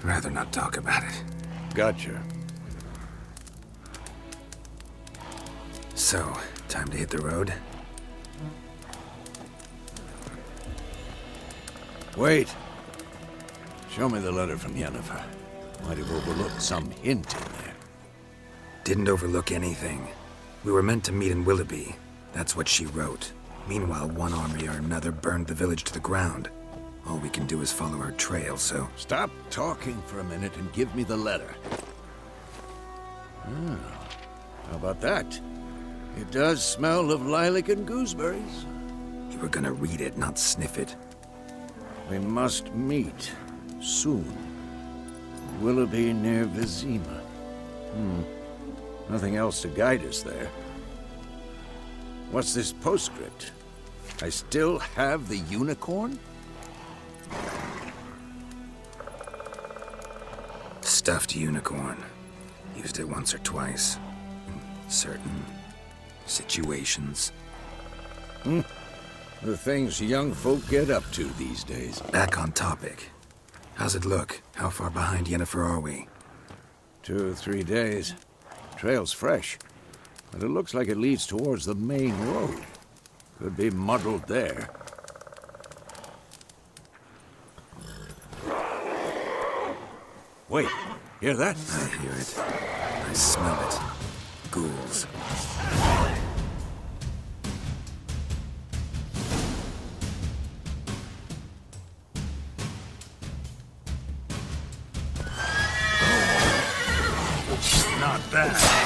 Rather not talk about it. Gotcha. So, time to hit the road? Wait. Show me the letter from Yennefer. Might have overlooked some hint in there. Didn't overlook anything. We were meant to meet in Willoughby. That's what she wrote. Meanwhile, one army or another burned the village to the ground. All we can do is follow her trail, so... Stop talking for a minute and give me the letter. Ah, how about that? It does smell of lilac and gooseberries. You were gonna read it, not sniff it. We must meet. Soon. Willoughby near Vizima. Nothing else to guide us there. What's this postscript? I still have the unicorn? Stuffed unicorn. Used it once or twice. In certain situations. The things young folk get up to these days. Back on topic. How's it look? How far behind Yennefer are we? 2 or 3 days. Trail's fresh, but it looks like it leads towards the main road. Could be muddled there. Wait, hear that? I hear it. I smell it. Ghouls. Not bad.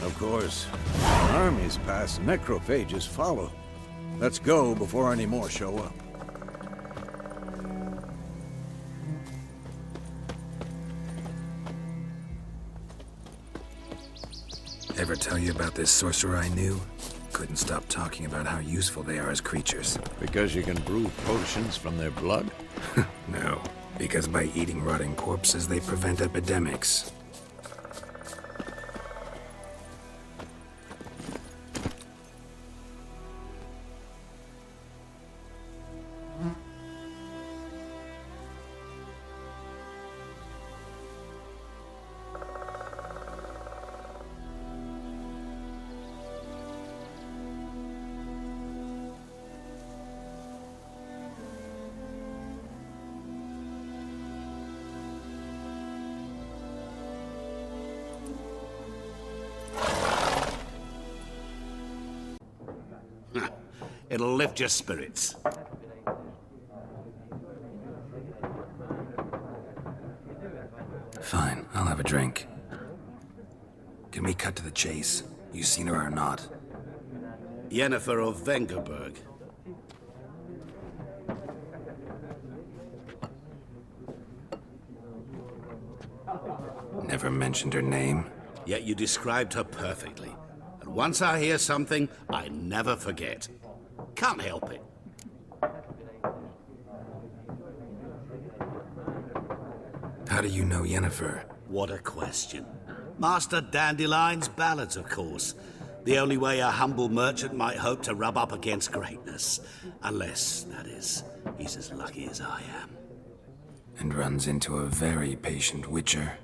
Of course, armies pass, necrophages follow. Let's go before any more show up. Ever tell you about this sorcerer I knew? Couldn't stop talking about how useful they are as creatures. Because you can brew potions from their blood? No, because by eating rotting corpses, they prevent epidemics. It'll lift your spirits. Fine, I'll have a drink. Can we cut to the chase? You seen her or not? Yennefer of Vengerberg. Never mentioned her name. Yet you described her perfectly. And once I hear something, I never forget. Can't help it. How do you know Yennefer? What a question. Master Dandelion's ballads, of course. The only way a humble merchant might hope to rub up against greatness. Unless, that is, he's as lucky as I am. And runs into a very patient witcher.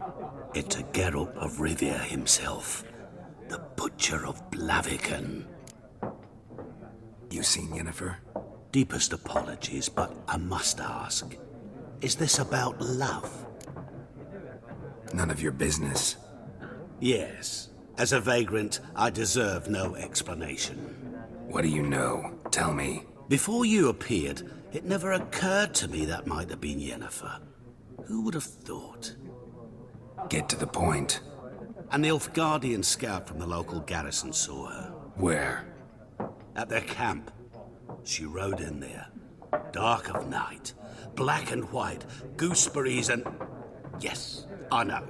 It's a Geralt of Rivia himself. The Butcher of Blaviken. You seen Yennefer? Deepest apologies, but I must ask. Is this about love? None of your business. Yes. As a vagrant, I deserve no explanation. What do you know? Tell me. Before you appeared, it never occurred to me that might have been Yennefer. Who would have thought? Get to the point. A Nilfgaardian scout from the local garrison saw her. Where? At their camp. She rode in there. Dark of night. Black and white. Gooseberries and... Yes, I know.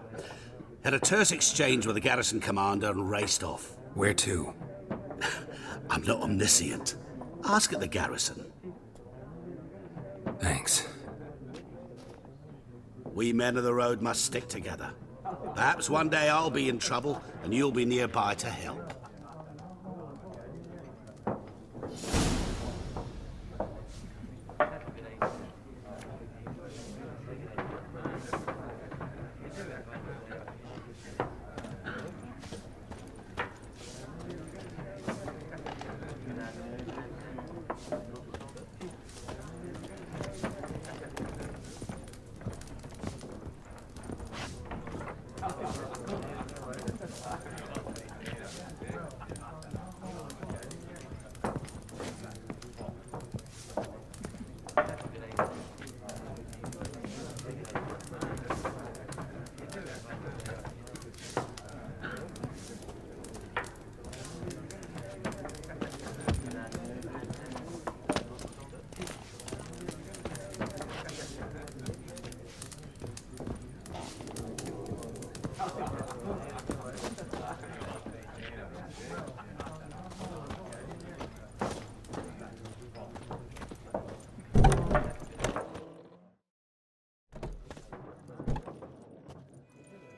Had a terse exchange with the garrison commander and raced off. Where to? I'm not omniscient. Ask at the garrison. Thanks. We men of the road must stick together. Perhaps one day I'll be in trouble and you'll be nearby to help.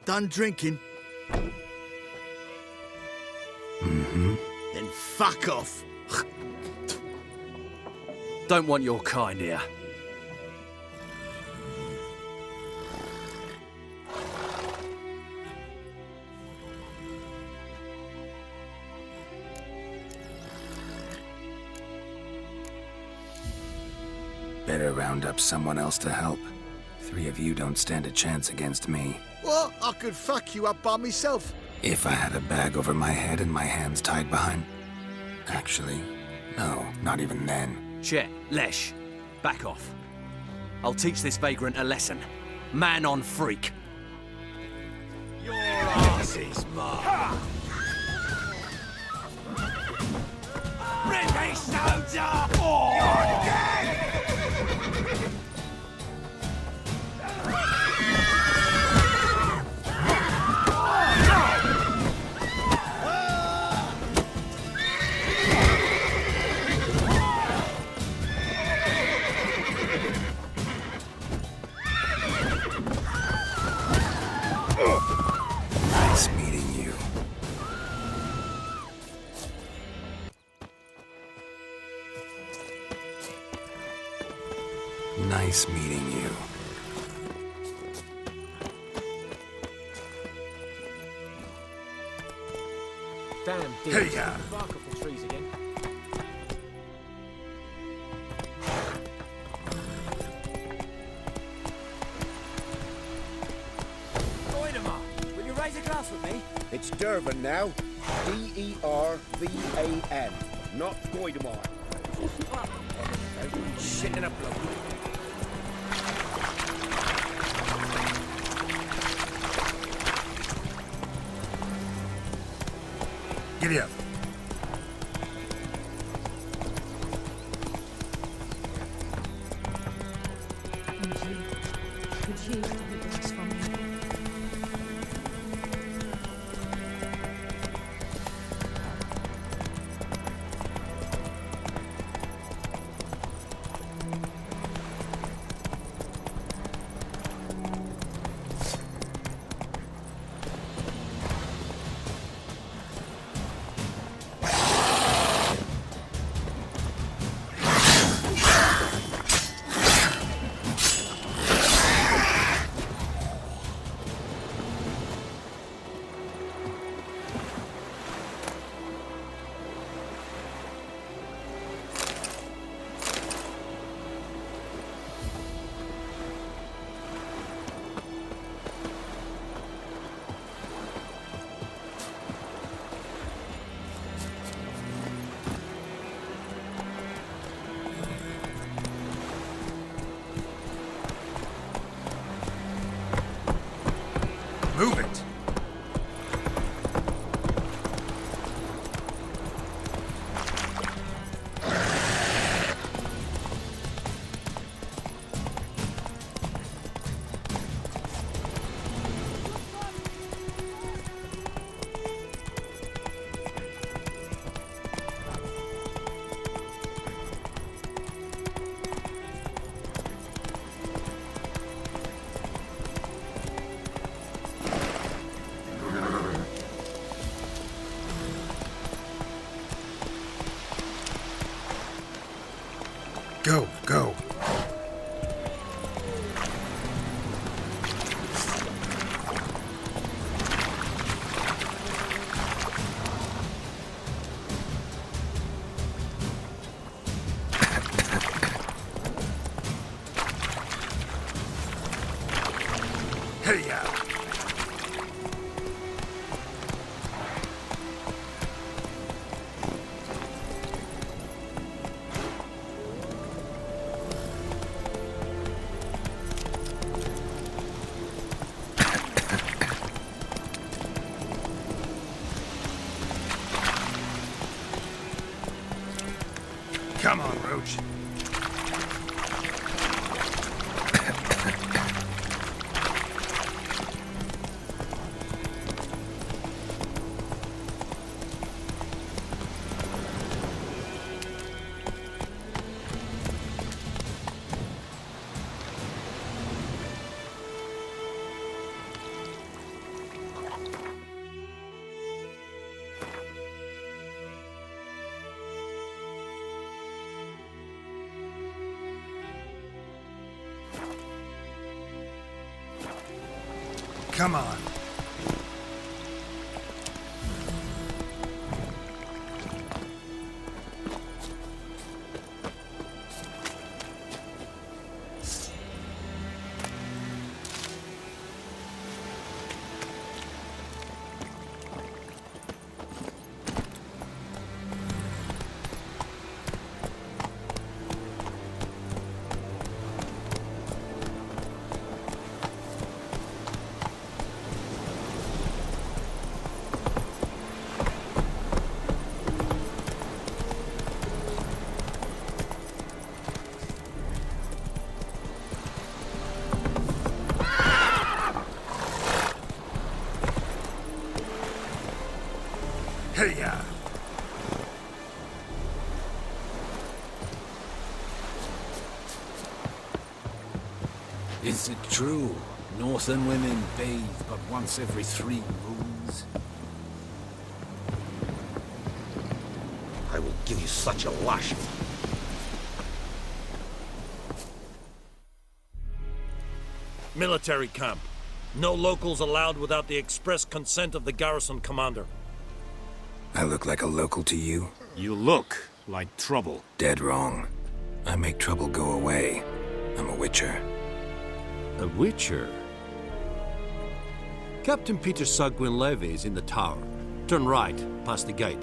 Done drinking? Mm-hmm. Then fuck off. Don't want your kind here. Better round up someone else to help. 3 of you don't stand a chance against me. What? I could fuck you up by myself. If I had a bag over my head and my hands tied behind... Actually, no, not even then. Chet, Lesh, back off. I'll teach this vagrant a lesson. Man on freak. Your ass is mine. British soldier! You're dead! Nice meeting you. Nice meeting you. Damn, Here dear. you go. Bark off the trees again. Will you raise a glass with me? It's Durban now. D-E-R-V-A-N. Not Goidemar. Shit in a bloke. Giddy up. Could you have a glass for me? Move it! Go, go. Hey-ya! Come on, Roach. Come on. Hey-ya! Is it true? Northern women bathe but once every 3 moons? I will give you such a lashing. Military camp. No locals allowed without the express consent of the garrison commander. I look like a local to you? You look like trouble. Dead wrong. I make trouble go away. I'm a witcher. A witcher? Captain Peter Sagwin Levy is in the tower. Turn right, past the gate.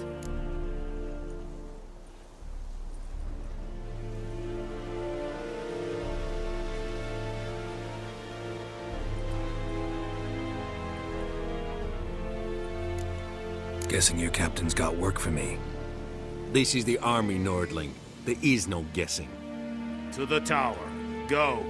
Guessing your captain's got work for me. This is the army, Nordling. There is no guessing. To the tower. Go.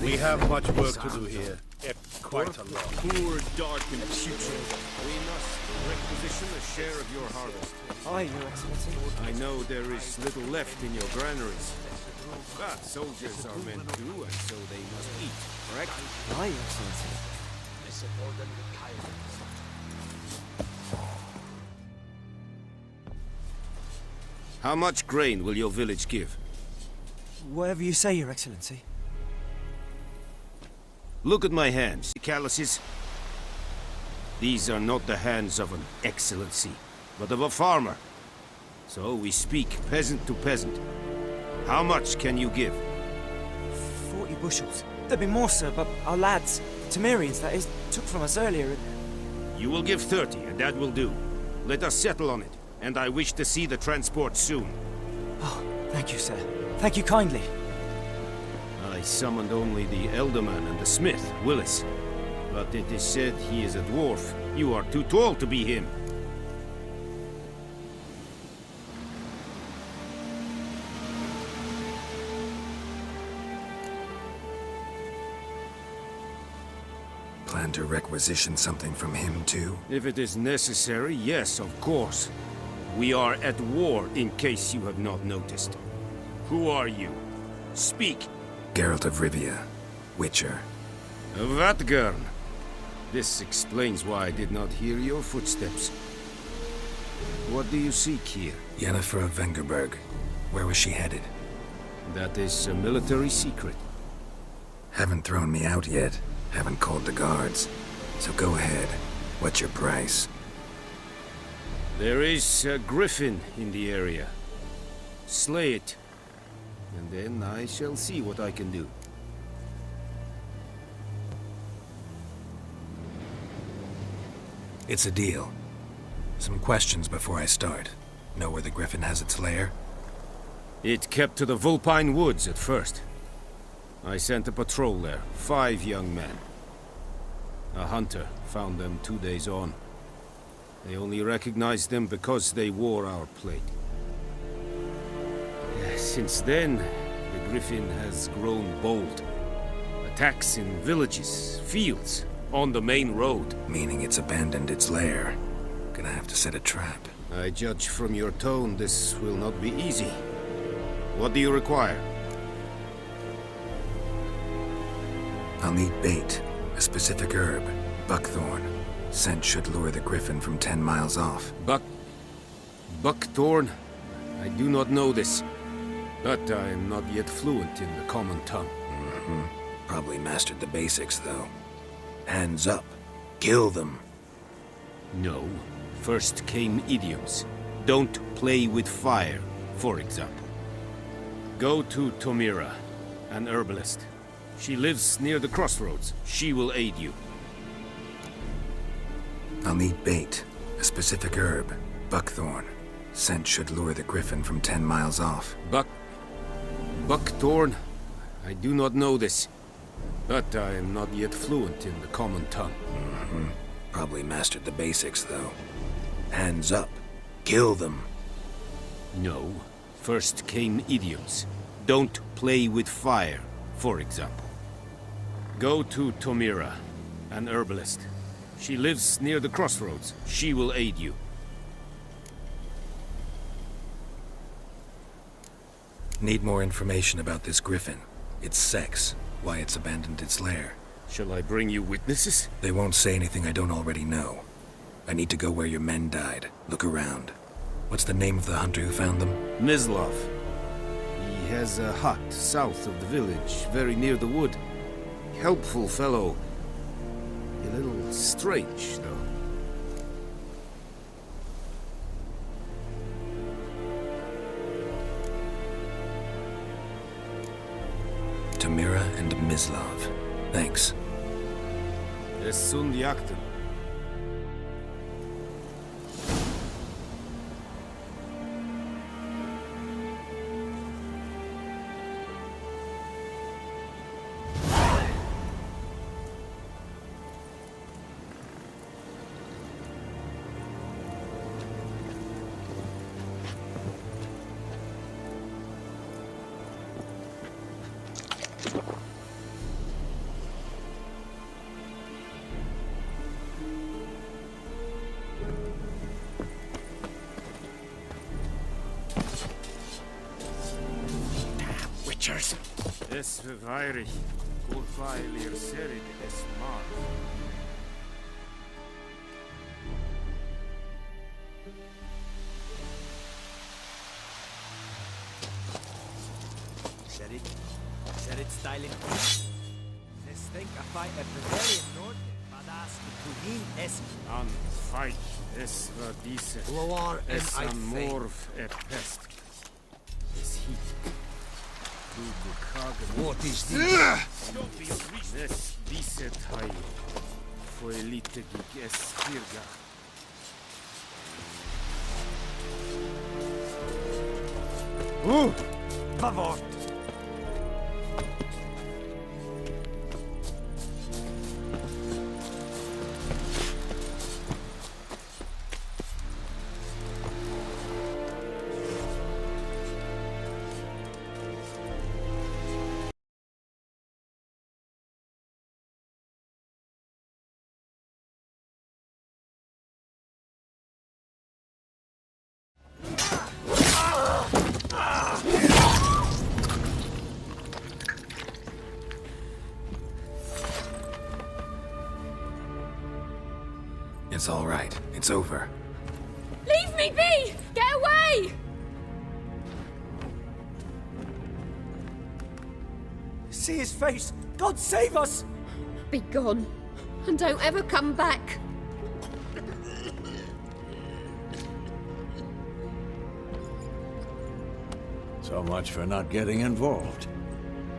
We have much work to do here. Quite a lot. Poor, dark, and putrid. We must requisition a share of your harvest. Aye, Your Excellency. I know there is little left in your granaries. But soldiers are meant to, and so they must eat, correct? Aye, Your Excellency. How much grain will your village give? Whatever you say, Your Excellency. Look at my hands, calluses. These are not the hands of an excellency, but of a farmer. So we speak peasant to peasant. How much can you give? 40 bushels. There'd be more, sir, but our lads, Temerians, that is, took from us earlier. You will give 30, and that will do. Let us settle on it, and I wish to see the transport soon. Oh, thank you, sir. Thank you kindly. I summoned only the Elderman and the smith, Willis. But it is said he is a dwarf. You are too tall to be him. Plan to requisition something from him, too? If it is necessary, yes, of course. We are at war, in case you have not noticed. Who are you? Speak. Geralt of Rivia, Witcher. Vatgern. This explains why I did not hear your footsteps. What do you seek here? Yennefer of Vengerberg. Where was she headed? That is a military secret. Haven't thrown me out yet. Haven't called the guards. So go ahead. What's your price? There is a griffin in the area. Slay it. And then I shall see what I can do. It's a deal. Some questions before I start. Know where the griffin has its lair? It kept to the Vulpine Woods at first. I sent a patrol there, 5 young men. A hunter found them 2 days on. They only recognized them because they wore our plate. Since then, the griffin has grown bold. Attacks in villages, fields, on the main road. Meaning it's abandoned its lair. Gonna have to set a trap. I judge from your tone this will not be easy. What do you require? I'll need bait, a specific herb, buckthorn. Scent should lure the griffin from 10 miles off. Buckthorn? I do not know this, but I am not yet fluent in the common tongue. Probably mastered the basics, though. Hands up. Kill them. No. First came idioms. Don't play with fire, for example. Go to Tomira, an herbalist. She lives near the crossroads. She will aid you. I'll need bait, a specific herb, buckthorn. Scent should lure the griffin from 10 miles off. Buckthorn? I do not know this, but I am not yet fluent in the common tongue. Probably mastered the basics, though. Hands up. Kill them. No. First came idioms. Don't play with fire, for example. Go to Tomira, an herbalist. She lives near the crossroads. She will aid you. Need more information about this griffin. Its sex, why it's abandoned its lair. Shall I bring you witnesses? They won't say anything I don't already know. I need to go where your men died. Look around. What's the name of the hunter who found them? Mislav. He has a hut south of the village, very near the wood. Helpful fellow. A little strange, though. Tomira and Mislav. Thanks. Es sunt jakten. Es verweirig, Kurfeilir Serid es mar. Serid styling. This think I fight a Bavarian Nord, Badas Kuhin es An fight es war diese. Loar and Es I an morv pest. Es hit. What is this? This diset haio. Foelite gig espirga. Favor. It's all right. It's over. Leave me be! Get away! See his face! God save us! Be gone. And don't ever come back. So much for not getting involved.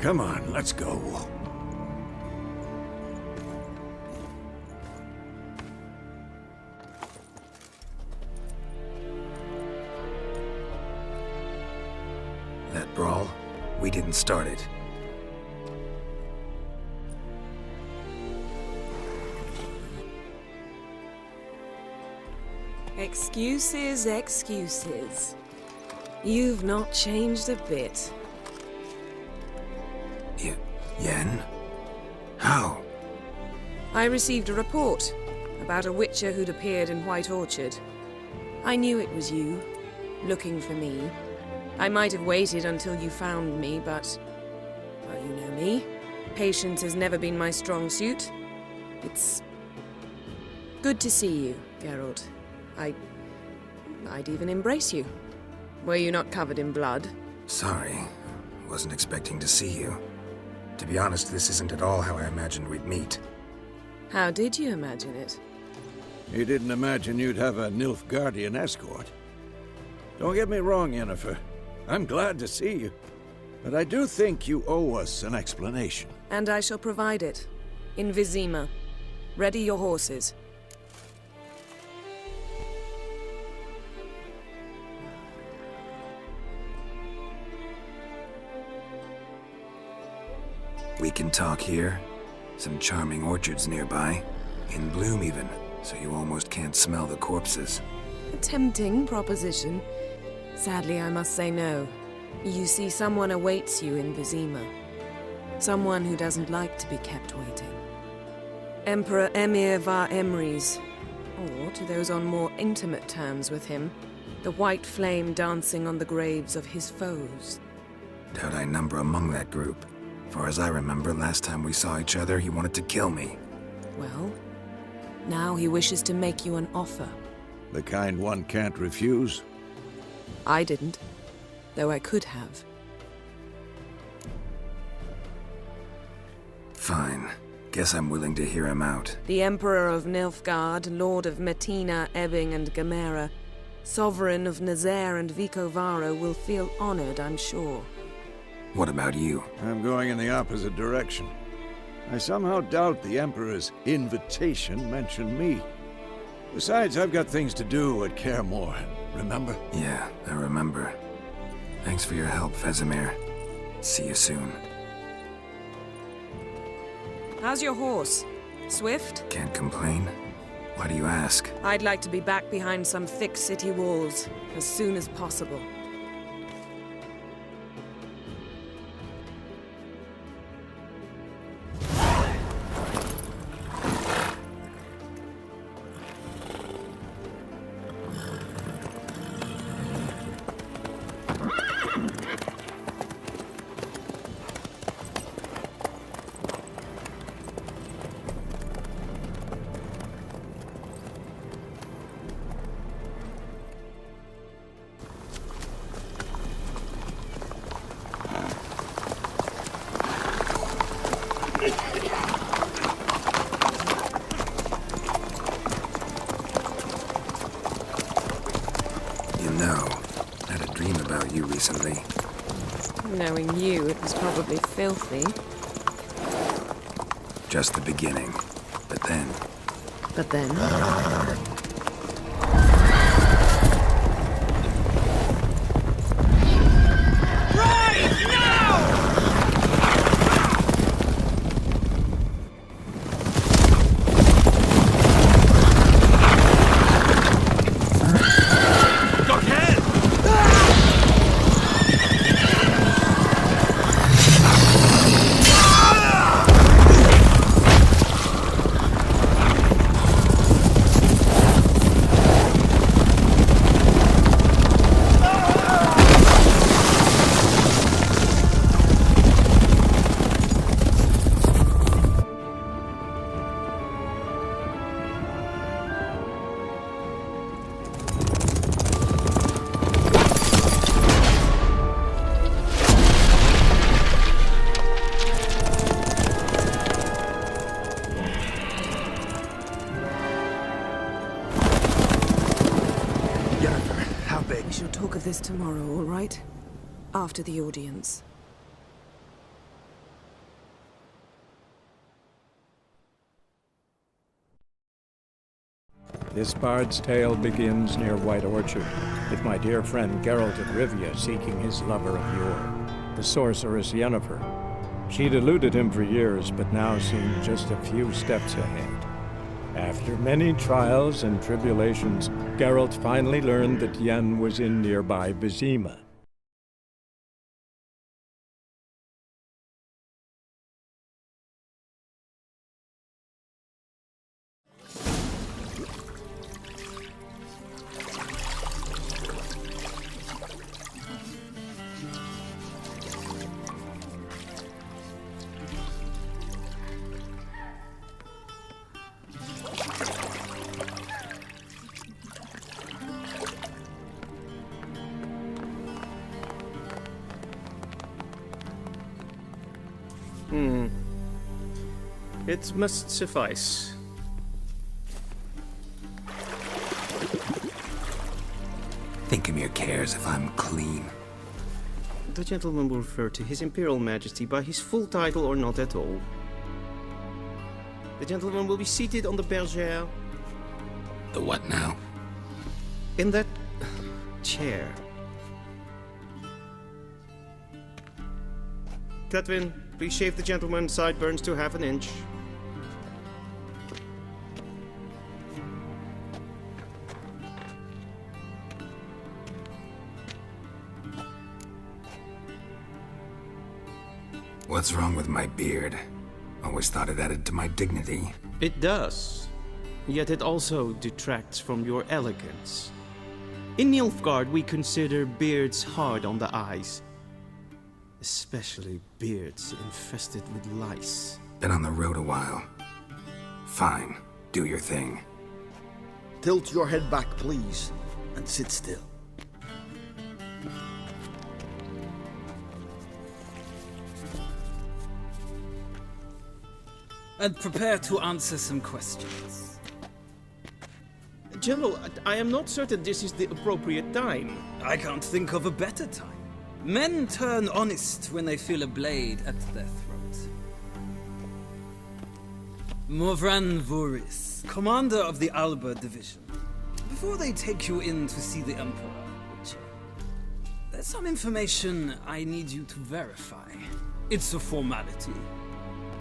Come on, let's go. That brawl, we didn't start it. Excuses, excuses. You've not changed a bit. Yen? How? I received a report about a witcher who'd appeared in White Orchard. I knew it was you, looking for me. I might have waited until you found me, but... well, you know me. Patience has never been my strong suit. It's... good to see you, Geralt. I'd even embrace you. Were you not covered in blood? Sorry. Wasn't expecting to see you. To be honest, this isn't at all how I imagined we'd meet. How did you imagine it? He didn't imagine you'd have a Nilfgaardian escort. Don't get me wrong, Yennefer. I'm glad to see you. But I do think you owe us an explanation. And I shall provide it. In Vizima. Ready your horses. We can talk here. Some charming orchards nearby. In bloom even, so you almost can't smell the corpses. A tempting proposition. Sadly, I must say no. You see, someone awaits you in Vizima. Someone who doesn't like to be kept waiting. Emperor Emir var Emrys. Or, to those on more intimate terms with him, the white flame dancing on the graves of his foes. Doubt I number among that group. Far as I remember, last time we saw each other, he wanted to kill me. Well, now he wishes to make you an offer. The kind one can't refuse? I didn't, though I could have. Fine. Guess I'm willing to hear him out. The Emperor of Nilfgaard, Lord of Metina, Ebbing and Gamera, Sovereign of Nazaire and Vicovaro will feel honored, I'm sure. What about you? I'm going in the opposite direction. I somehow doubt the Emperor's invitation mentioned me. Besides, I've got things to do at Kaer Morhen, remember? Yeah, I remember. Thanks for your help, Vesemir. See you soon. How's your horse? Swift? Can't complain. Why do you ask? I'd like to be back behind some thick city walls as soon as possible. You know, I had a dream about you recently. Knowing you, it was probably filthy. Just the beginning. But then... But then... We shall talk of this tomorrow, all right? After the audience. This bard's tale begins near White Orchard, with my dear friend Geralt of Rivia seeking his lover of yore, the sorceress Yennefer. She'd eluded him for years, but now seemed just a few steps ahead. After many trials and tribulations, Geralt finally learned that Yen was in nearby Vizima. It must suffice. Thinkamere cares if I'm clean. The gentleman will refer to His Imperial Majesty by his full title or not at all. The gentleman will be seated on the bergère. The what now? In that chair. Catwin, please shave the gentleman's sideburns to half an inch. What's wrong with my beard? Always thought it added to my dignity. It does. Yet it also detracts from your elegance. In Nilfgaard, we consider beards hard on the eyes. Especially beards infested with lice. Been on the road a while. Fine. Do your thing. Tilt your head back, please, and sit still. And prepare to answer some questions. General, I am not certain this is the appropriate time. I can't think of a better time. Men turn honest when they feel a blade at their throat. Morvran Vuris, commander of the Alba Division. Before they take you in to see the Emperor, there's some information I need you to verify. It's a formality,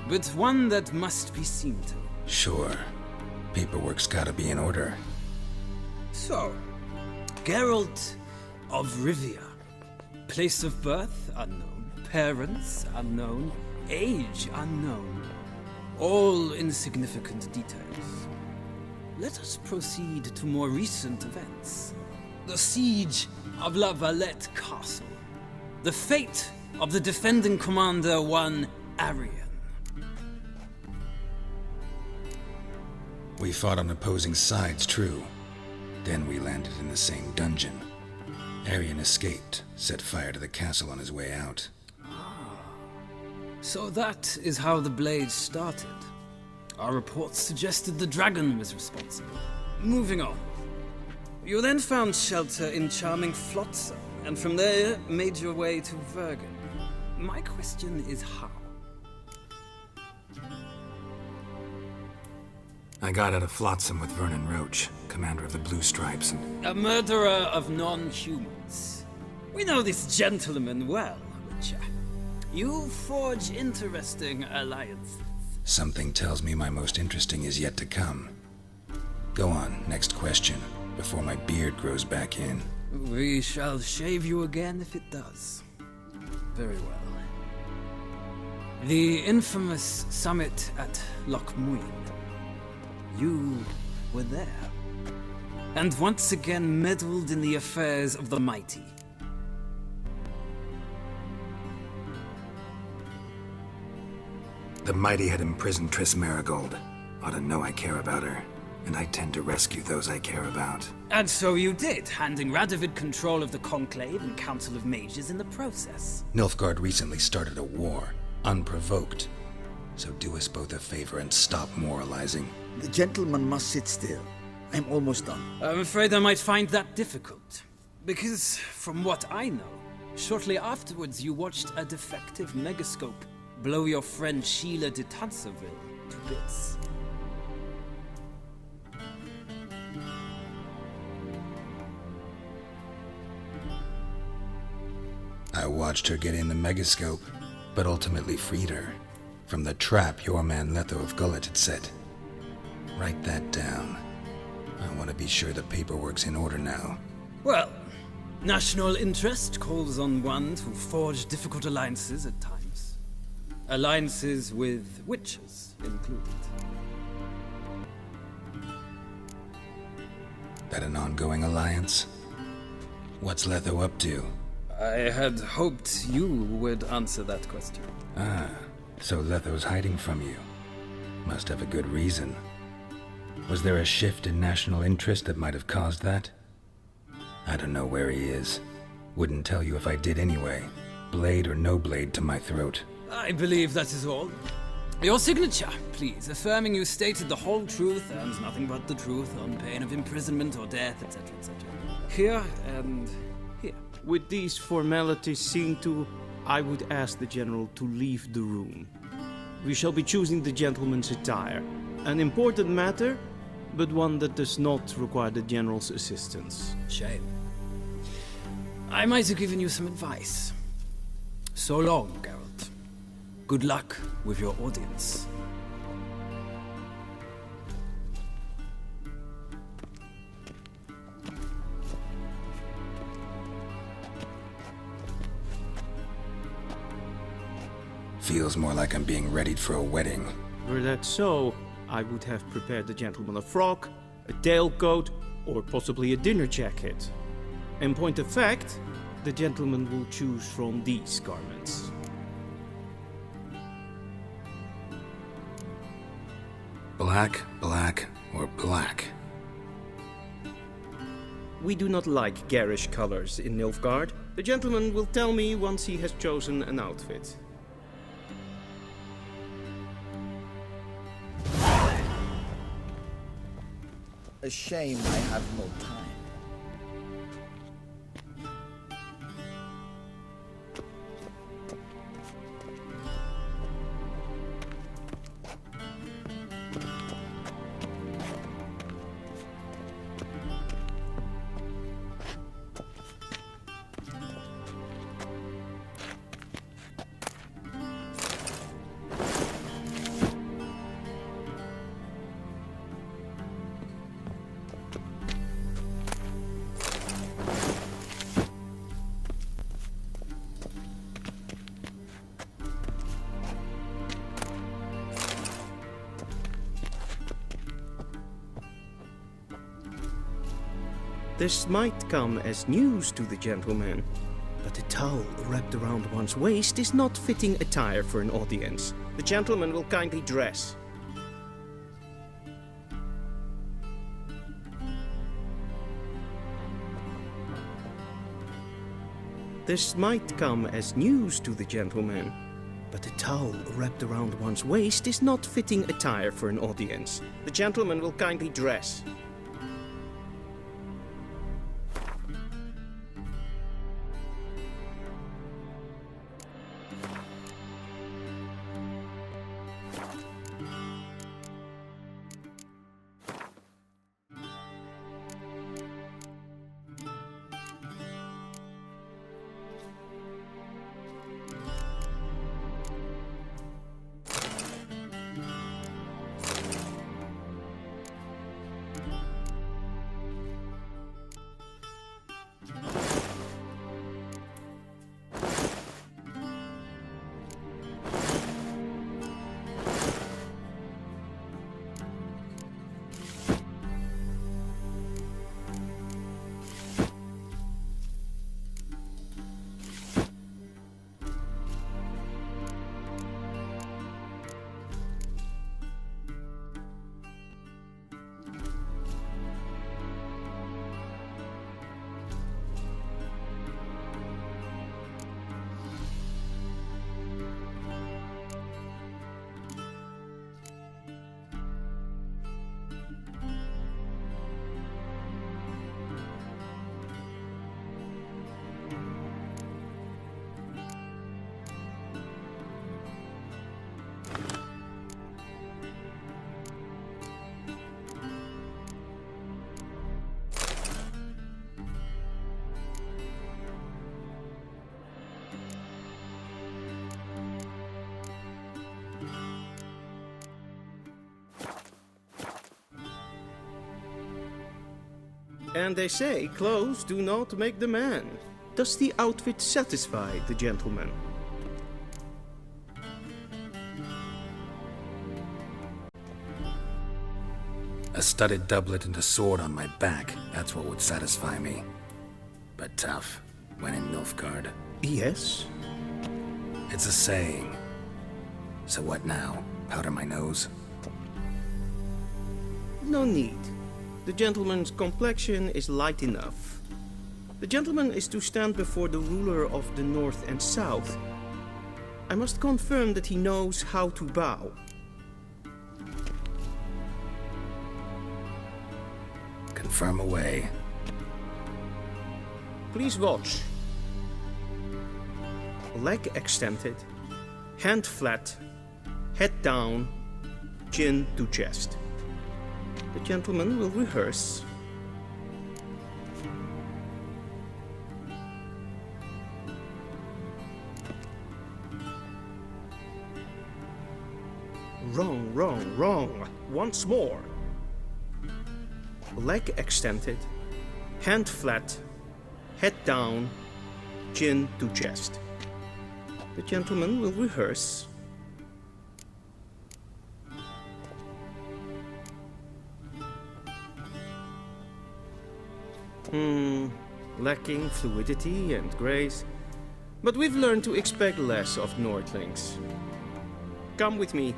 but one that must be seen to. Sure. Paperwork's gotta be in order. So, Geralt of Rivia. Place of birth unknown, parents unknown, age unknown. All insignificant details. Let us proceed to more recent events. The siege of La Valette Castle. The fate of the defending commander, one Arian. We fought on opposing sides, true. Then we landed in the same dungeon. Arian escaped, set fire to the castle on his way out. So that is how the blade started. Our reports suggested the dragon was responsible. Moving on. You then found shelter in charming Flotsam, and from there made your way to Vergen. My question is how? I got out of Flotsam with Vernon Roach, commander of the Blue Stripes, and... A murderer of non-humans. We know this gentleman well, Witcher. You forge interesting alliances. Something tells me my most interesting is yet to come. Go on, next question, before my beard grows back in. We shall shave you again if it does. Very well. The infamous summit at Loch Muin. You were there. And once again meddled in the affairs of the mighty. The mighty had imprisoned Triss Marigold. Ought to know I care about her, and I tend to rescue those I care about. And so you did, handing Radovid control of the Conclave and Council of Mages in the process. Nilfgaard recently started a war, unprovoked. So do us both a favor and stop moralizing. The gentleman must sit still. I'm almost done. I'm afraid I might find that difficult. Because, from what I know, shortly afterwards you watched a defective megascope blow your friend Sheila de Tanserville to bits. I watched her get in the megascope, but ultimately freed her from the trap your man Letho of Gullet had set. Write that down. I want to be sure the paperwork's in order now. Well, national interest calls on one to forge difficult alliances at times. Alliances with witches included. That an ongoing alliance? What's Letho up to? I had hoped you would answer that question. Ah, so Letho's hiding from you. Must have a good reason. Was there a shift in national interest that might have caused that? I don't know where he is. Wouldn't tell you if I did anyway. Blade or no blade to my throat. I believe that is all. Your signature, please, affirming you stated the whole truth and nothing but the truth on pain of imprisonment or death, etc., etc. Here and here. With these formalities seen to, I would ask the General to leave the room. We shall be choosing the gentleman's attire. An important matter, but one that does not require the General's assistance. Shame. I might have given you some advice. So long, Geralt. Good luck with your audience. Feels more like I'm being readied for a wedding. Were that so, I would have prepared the gentleman a frock, a tailcoat, or possibly a dinner jacket. In point of fact, the gentleman will choose from these garments. Black, black, or black? We do not like garish colors in Nilfgaard. The gentleman will tell me once he has chosen an outfit. A shame I have no time. This might come as news to the gentleman, but a towel wrapped around one's waist is not fitting attire for an audience. The gentleman will kindly dress. This might come as news to the gentleman, but a towel wrapped around one's waist is not fitting attire for an audience. The gentleman will kindly dress. And they say clothes do not make the man. Does the outfit satisfy the gentleman? A studded doublet and a sword on my back, that's what would satisfy me. But tough, when in Nilfgaard. Yes? It's a saying. So what now? Powder my nose? No need. The gentleman's complexion is light enough. The gentleman is to stand before the ruler of the North and South. I must confirm that he knows how to bow. Confirm away. Please watch. Leg extended, hand flat, head down, chin to chest. The gentleman will rehearse. Wrong, wrong, wrong. Once more. Leg extended, hand flat, head down, chin to chest. The gentleman will rehearse. Lacking fluidity and grace. But we've learned to expect less of Nordlings. Come with me.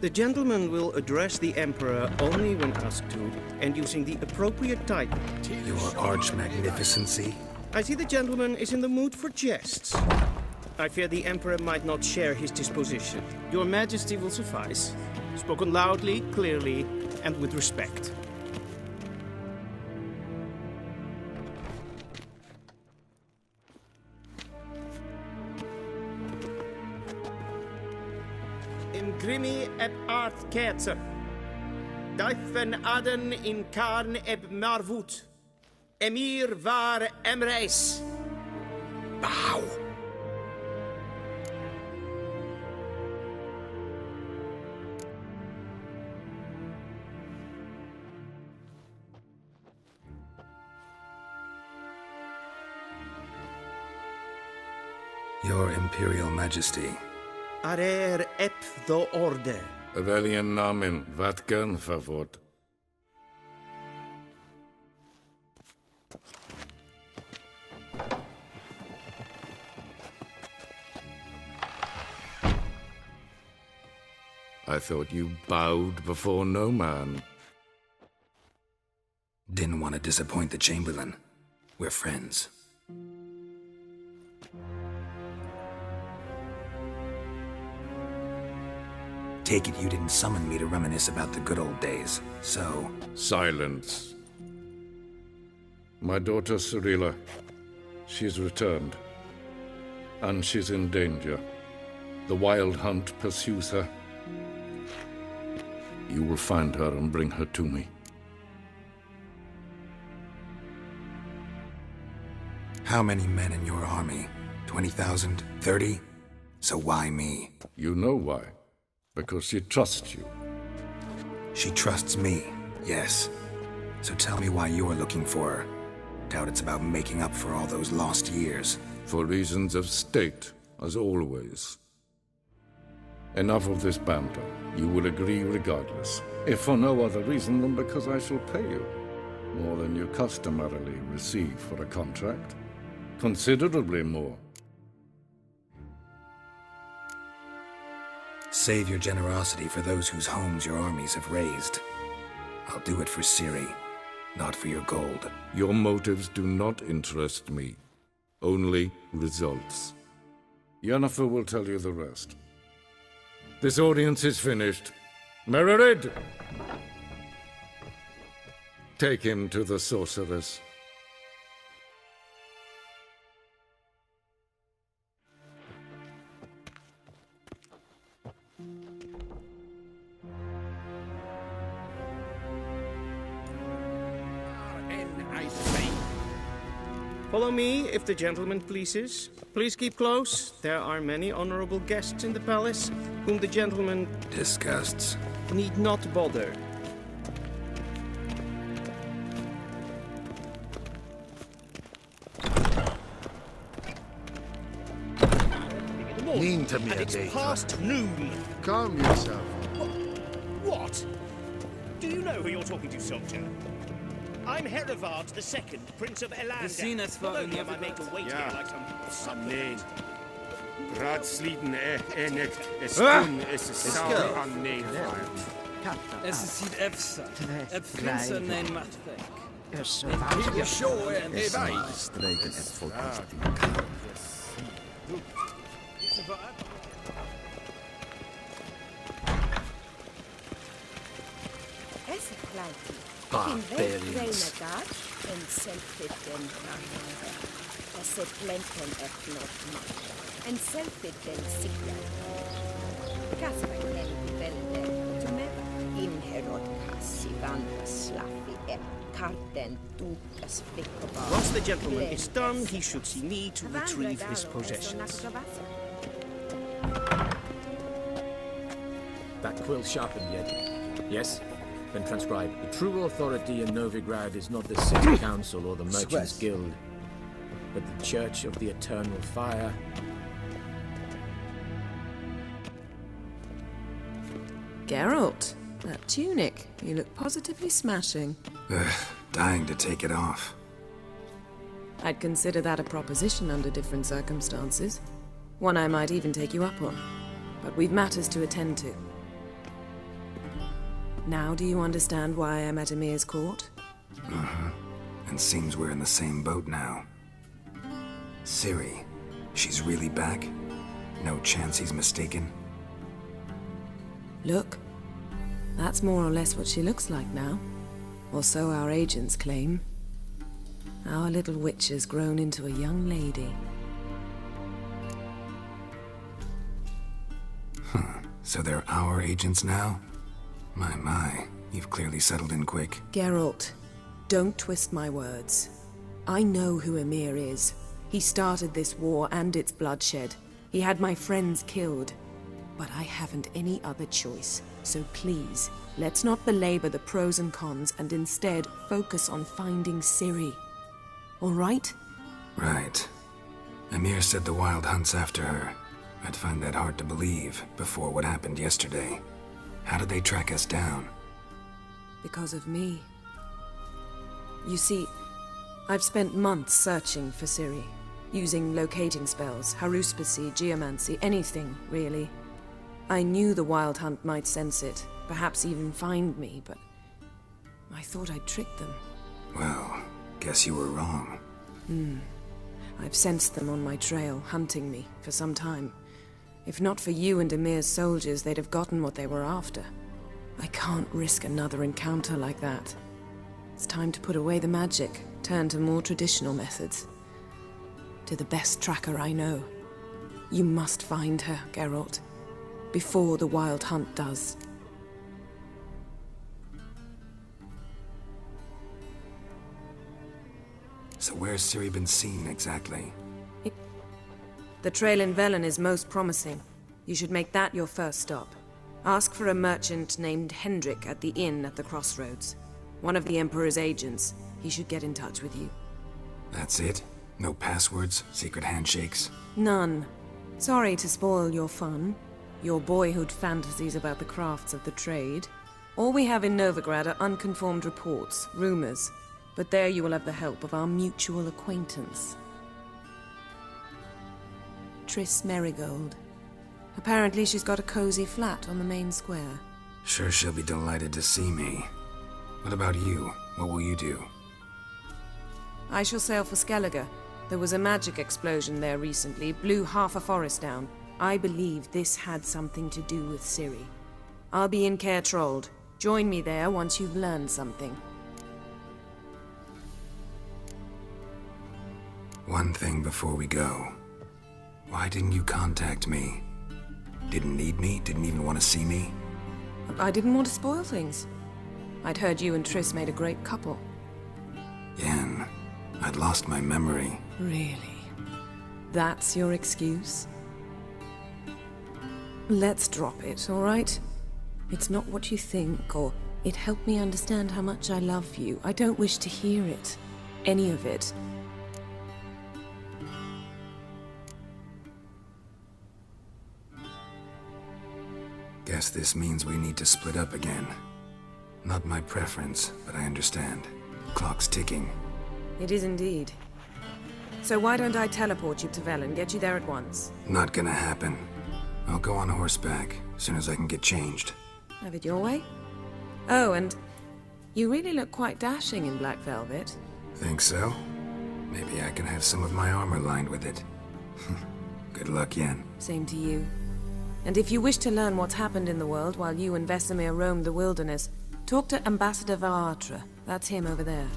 The gentleman will address the Emperor only when asked to, and using the appropriate title. Your Arch-Magnificency? I see the gentleman is in the mood for jests. I fear the Emperor might not share his disposition. Your Majesty will suffice. Spoken loudly, clearly, and with respect. In grimi eb art ketzer. Duifen aden in karn eb marvoet. Emir var emreis. Bow! Your Imperial Majesty. Arer ep the orde. Weljen namen, wat kan favort? I thought you bowed before no man. Didn't want to disappoint the Chamberlain. We're friends. Take it you didn't summon me to reminisce about the good old days, so... Silence. My daughter Cyrilla, she's returned. And she's in danger. The Wild Hunt pursues her. You will find her and bring her to me. How many men in your army? 20,000? 30? So why me? You know why. Because she trusts you. She trusts me, yes. So tell me why you're looking for her. Doubt it's about making up for all those lost years. For reasons of state, as always. Enough of this banter. You will agree regardless. If for no other reason than because I shall pay you. More than you customarily receive for a contract. Considerably more. Save your generosity for those whose homes your armies have razed. I'll do it for Ciri, not for your gold. Your motives do not interest me. Only results. Yennefer will tell you the rest. This audience is finished. Mererid! Take him to the sorceress. Follow me, if the gentleman pleases. Please keep close. There are many honorable guests in the palace, whom the gentleman disgusts. Need not bother. Mean to me, and it's past noon. Calm yourself. What? Do you know who you're talking to, soldier? I'm Herivard II, Prince of Elander. Sinnes Not waren only am I made to wait here like some Nee. Raadsliden enigt es kun es sauer an nee. Es ziet efsa. Het prinsen neem matvek. Imperial shore en hierbij. Streken het volk. Gooseberries. En selfie den sigla. Kaspaken välde tumeva. Inherod kassi vanda slaffi et karten tuukas flickobal. Once the gentleman is done, he should see me to retrieve his possessions. That quill sharpened yet? Yes? Then transcribe. The true authority in Novigrad is not the City Council or the Merchants Guild, but the Church of the Eternal Fire. Geralt, that tunic. You look positively smashing. Dying to take it off. I'd consider that a proposition under different circumstances. One I might even take you up on. But we've matters to attend to. Now do you understand why I'm at Emir's court? Uh-huh. And seems we're in the same boat now. Ciri, she's really back? No chance he's mistaken? Look, that's more or less what she looks like now. Or so our agents claim. Our little witch has grown into a young lady. Huh. So they're our agents now? My, you've clearly settled in quick. Geralt, don't twist my words. I know who Emir is. He started this war and its bloodshed. He had my friends killed. But I haven't any other choice. So please, let's not belabor the pros and cons and instead focus on finding Ciri. All right? Right. Emir said the Wild Hunt's after her. I'd find that hard to believe before what happened yesterday. How did they track us down? Because of me. You see, I've spent months searching for Ciri, using locating spells, haruspicy, geomancy, anything, really. I knew the Wild Hunt might sense it, perhaps even find me, but I thought I'd tricked them. Well, guess you were wrong. I've sensed them on my trail, hunting me, for some time. If not for you and Emir's soldiers, they'd have gotten what they were after. I can't risk another encounter like that. It's time to put away the magic, turn to more traditional methods. To the best tracker I know. You must find her, Geralt. Before the Wild Hunt does. So where's Ciri been seen, exactly? The trail in Velen is most promising. You should make that your first stop. Ask for a merchant named Hendrik at the inn at the crossroads. One of the Emperor's agents. He should get in touch with you. That's it? No passwords? Secret handshakes? None. Sorry to spoil your fun. Your boyhood fantasies about the crafts of the trade. All we have in Novigrad are unconformed reports, rumors. But there you will have the help of our mutual acquaintance. Triss Merigold. Apparently she's got a cozy flat on the main square. Sure she'll be delighted to see me. What about you? What will you do? I shall sail for Skellige. There was a magic explosion there recently, blew half a forest down. I believe this had something to do with Ciri. I'll be in Caer Trold. Join me there once you've learned something. One thing before we go. Why didn't you contact me? Didn't need me? Didn't even want to see me? I didn't want to spoil things. I'd heard you and Triss made a great couple. Yen, I'd lost my memory. Really? That's your excuse? Let's drop it, all right? It's not what you think, or it helped me understand how much I love you. I don't wish to hear it. Any of it. Guess this means we need to split up again. Not my preference, but I understand. Clock's ticking. It is indeed. So why don't I teleport you to Velen, get you there at once? Not gonna happen. I'll go on horseback, as soon as I can get changed. Have it your way? Oh, and you really look quite dashing in black velvet. Think so? Maybe I can have some of my armor lined with it. Good luck, Yen. Same to you. And if you wish to learn what's happened in the world while you and Vesemir roamed the wilderness, talk to Ambassador Varatra. That's him over there.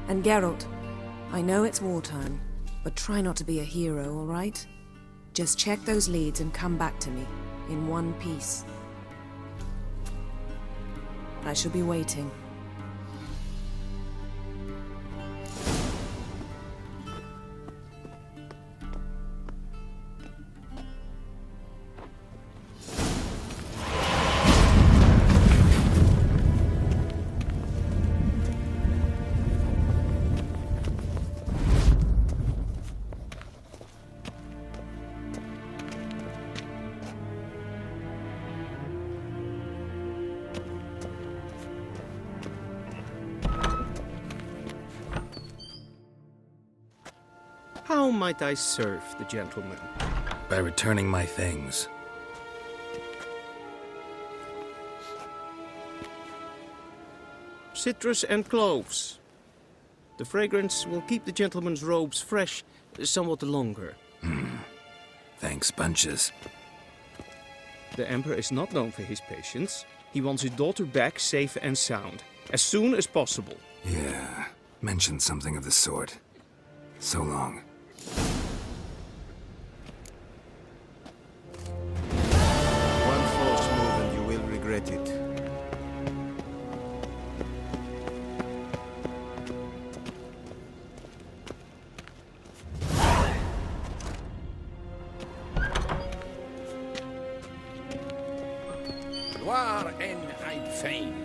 And Geralt, I know it's wartime, but try not to be a hero, all right? Just check those leads and come back to me, in one piece. I shall be waiting. How might I serve the gentleman? By returning my things. Citrus and cloves. The fragrance will keep the gentleman's robes fresh somewhat longer. Thanks, bunches. The Emperor is not known for his patience. He wants his daughter back safe and sound, as soon as possible. Yeah, mentioned something of the sort. So long. One false move and you will regret it. Gloire en I'd fain.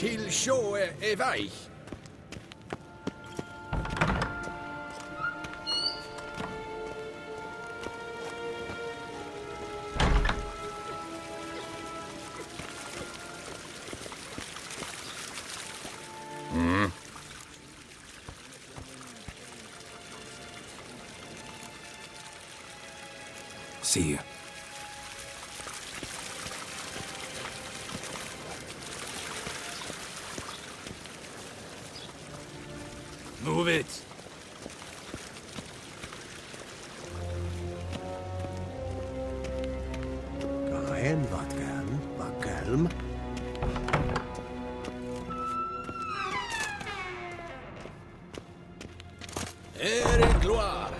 till sjået er vej. See you. Move it! Gaen wat gan, wat kalm. Er gloire.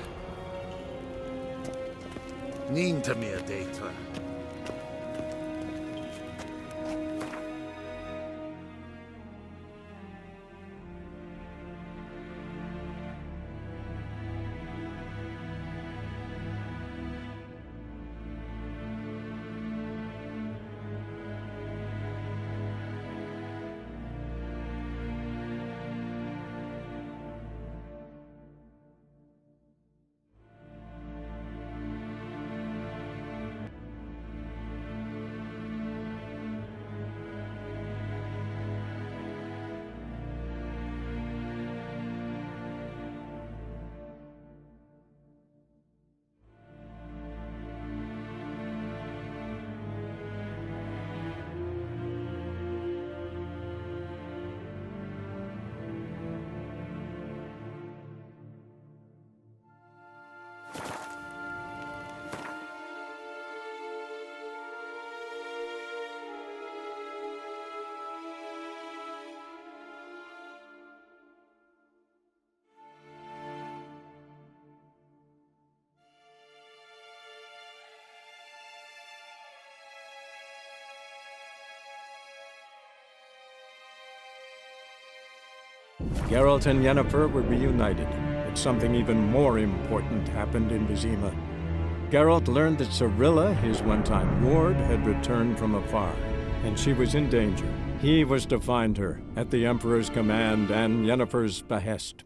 Niet meer data. Geralt and Yennefer were reunited, but something even more important happened in Vizima. Geralt learned that Cirilla, his one-time ward, had returned from afar, and she was in danger. He was to find her, at the Emperor's command and Yennefer's behest.